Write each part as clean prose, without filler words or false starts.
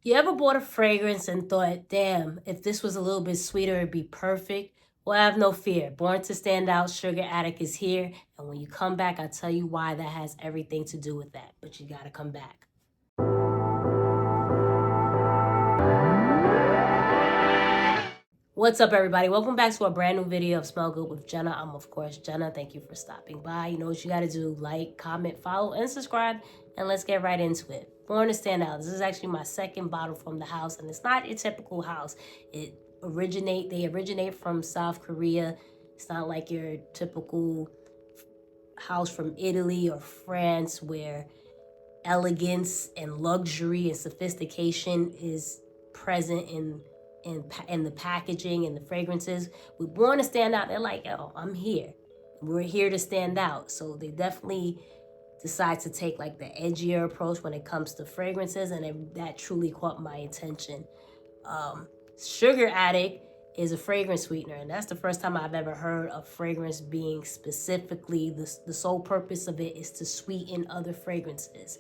You ever bought a fragrance and thought, damn, if this was a little bit sweeter, it'd be perfect? Well, have no fear. Born to Stand Out, Sugar Addict is here. And when you come back, I'll tell you why that has everything to do with that. But you gotta come back. What's up, everybody? Welcome back to a brand new video of Smell Good with Jenna. I'm, of course, Jenna. Thank you for stopping by. You know what you got to do. Like, comment, follow, and subscribe. And let's get right into it. Born to Stand Out. This is actually my second bottle from the house. And it's not a typical house. They originate from South Korea. It's not like your typical house from Italy or France where elegance and luxury and sophistication is present in the packaging and the fragrances. We want to stand out. They're like, oh, I'm here. We're here to stand out. So they definitely decide to take like the edgier approach when it comes to fragrances, and that truly caught my attention. Sugar Addict is a fragrance sweetener, and that's the first time I've ever heard of fragrance being specifically, the sole purpose of it is to sweeten other fragrances.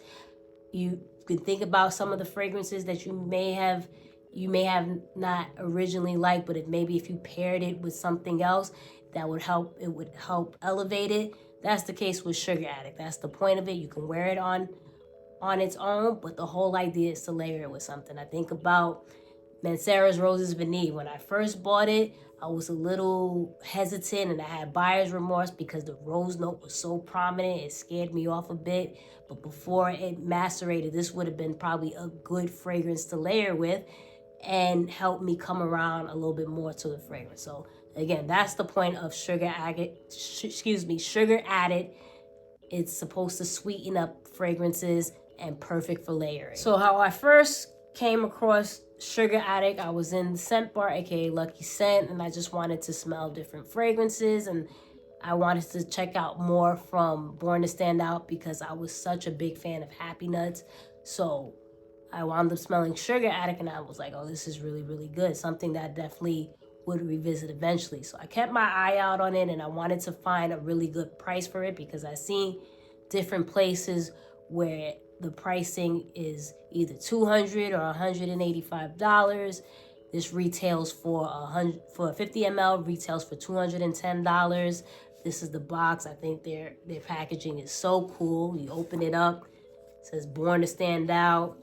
You can think about some of the fragrances that you may have not originally liked, but maybe if you paired it with something else, it would help elevate it. That's the case with Sugar Addict. That's the point of it. You can wear it on its own, but the whole idea is to layer it with something. I think about Mancera's Roses Vanille. When I first bought it, I was a little hesitant and I had buyer's remorse because the rose note was so prominent. It scared me off a bit. But before it macerated, this would have been probably a good fragrance to layer with and help me come around a little bit more to the fragrance. So again, that's the point of Sugar Addict. It's supposed to sweeten up fragrances and perfect for layering. So how I first came across Sugar Addict, I was in the scent bar, aka Lucky Scent, and I just wanted to smell different fragrances, and I wanted to check out more from Born to Stand Out because I was such a big fan of Happy Nuts. So I wound up smelling Sugar Addict, and I was like, oh, this is really, really good. Something that I definitely would revisit eventually. So I kept my eye out on it, and I wanted to find a really good price for it because I seen different places where the pricing is either $200 or $185. This retails for a 50 ml, retails for $210. This is the box. I think their packaging is so cool. You open it up, it says Born to Stand Out.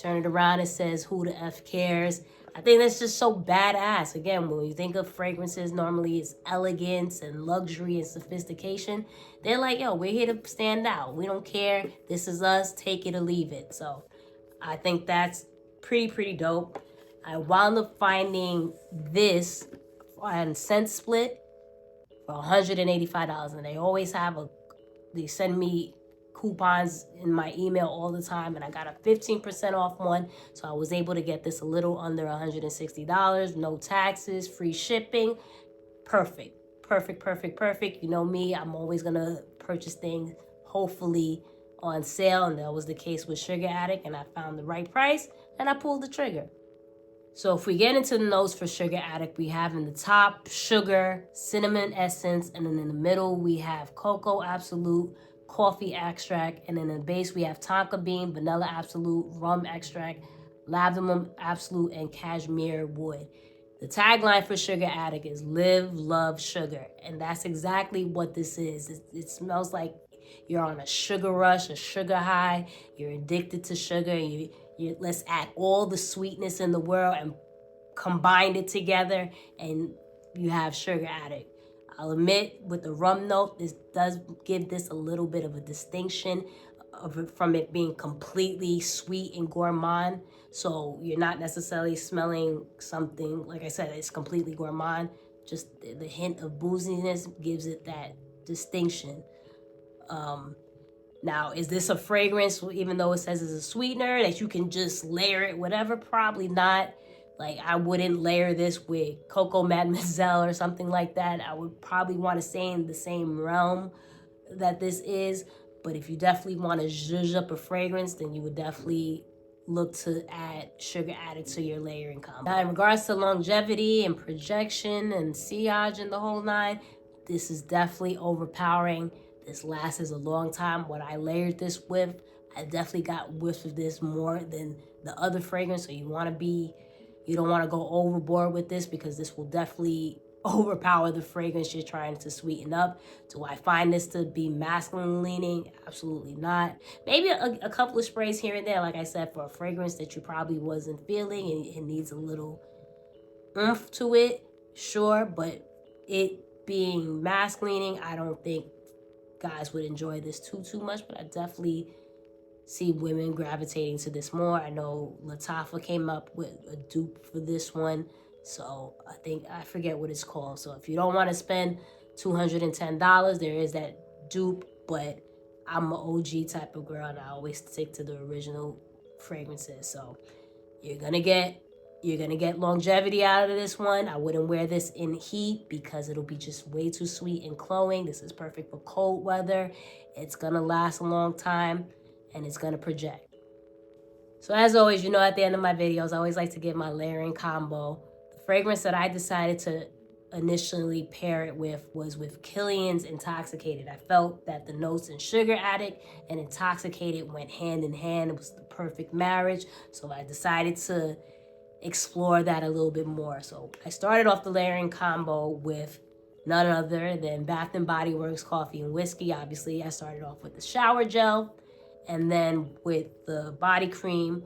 Turn it around, it says who the F cares. I think that's just so badass. Again, when you think of fragrances, normally it's elegance and luxury and sophistication. They're like, yo, we're here to stand out. We don't care. This is us. Take it or leave it. So I think that's pretty dope. I wound up finding this on Scent Split for $185. And they always they send me coupons in my email all the time, and I got a 15% off one, so I was able to get this a little under $160, no taxes, free shipping. Perfect. You know me, I'm always gonna purchase things hopefully on sale, and that was the case with Sugar Addict, and I found the right price and I pulled the trigger. So if we get into the notes for Sugar Addict, we have in the top sugar, cinnamon essence, and then in the middle we have cocoa absolute, coffee extract, and then in the base we have tonka bean, vanilla absolute, rum extract, lavender absolute, and cashmere wood. The tagline for Sugar Addict is live, love, sugar, and that's exactly what this is. It smells like you're on a sugar rush, a sugar high. You're addicted to sugar. Let's add all the sweetness in the world and combine it together, and you have Sugar Addict. I'll admit, with the rum note, this does give this a little bit of a distinction from it being completely sweet and gourmand. So you're not necessarily smelling something, like I said, it's completely gourmand. Just the hint of booziness gives it that distinction. Now, is this a fragrance, even though it says it's a sweetener, that you can just layer it, whatever? Probably not. Like, I wouldn't layer this with Coco Mademoiselle or something like that. I would probably want to stay in the same realm that this is. But if you definitely want to zhuzh up a fragrance, then you would definitely look to add Sugar Addict to your layering combo. Now, in regards to longevity and projection and sillage and the whole nine, this is definitely overpowering. This lasts a long time. What I layered this with, I definitely got whiffs of this more than the other fragrance. So you don't want to go overboard with this, because this will definitely overpower the fragrance you're trying to sweeten up. Do I find this to be masculine leaning? Absolutely not. Maybe a couple of sprays here and there, like I said, for a fragrance that you probably wasn't feeling and it needs a little oomph to it, sure. But it being masculine, I don't think guys would enjoy this too much. But I definitely see women gravitating to this more. I know Lattafa came up with a dupe for this one. So I forget what it's called. So if you don't want to spend $210, there is that dupe. But I'm an OG type of girl, and I always stick to the original fragrances. So you're gonna get longevity out of this one. I wouldn't wear this in heat because it'll be just way too sweet and cloying. This is perfect for cold weather. It's gonna last a long time, and it's gonna project. So as always, at the end of my videos, I always like to give my layering combo. The fragrance that I decided to initially pair it with was with Kilian's Intoxicated. I felt that the notes in Sugar Addict and Intoxicated went hand in hand. It was the perfect marriage. So I decided to explore that a little bit more. So I started off the layering combo with none other than Bath & Body Works Coffee and Whiskey. Obviously, I started off with the shower gel. And then with the body cream,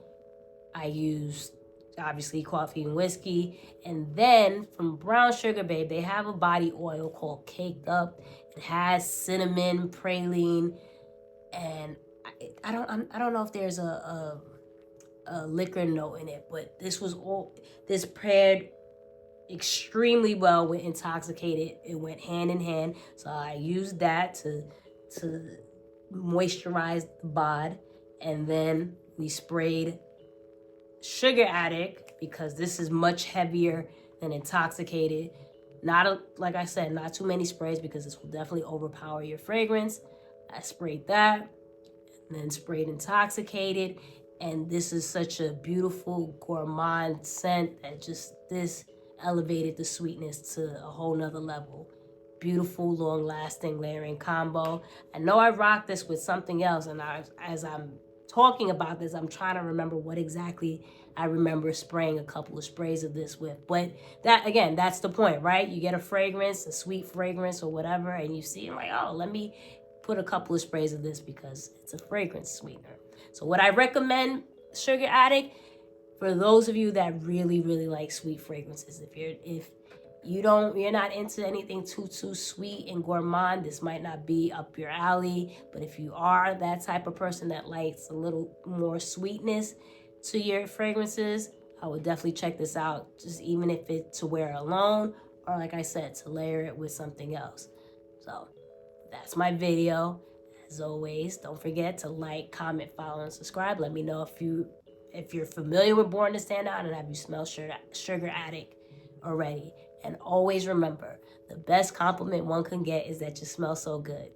I used, obviously, Coffee and Whiskey. And then from Brown Sugar Babe, they have a body oil called Caked Up. It has cinnamon, praline, and I don't know if there's a liquor note in it, but this paired extremely well with Intoxicated. It went hand in hand. So I used that to moisturize the bod, and then we sprayed Sugar Addict because this is much heavier than Intoxicated. Like I said, not too many sprays because this will definitely overpower your fragrance. I sprayed that and then sprayed Intoxicated, and this is such a beautiful gourmand scent that this elevated the sweetness to a whole nother level. Beautiful, long-lasting layering combo. I know I rocked this with something else, and as I'm talking about this, I'm trying to remember what exactly I remember spraying a couple of sprays of this with. But that's the point, right? You get a fragrance, a sweet fragrance or whatever, and you see, like, oh, let me put a couple of sprays of this because it's a fragrance sweetener. So what I recommend, Sugar Addict, for those of you that really, really like sweet fragrances, if you're not into anything too sweet and gourmand, this might not be up your alley. But if you are that type of person that likes a little more sweetness to your fragrances, I would definitely check this out. Just even if it's to wear alone, or like I said, to layer it with something else. So that's my video. As always, don't forget to like, comment, follow, and subscribe. Let me know if you're familiar with Born to Stand Out, and have you smelled Sugar Addict already. And always remember, the best compliment one can get is that you smell so good.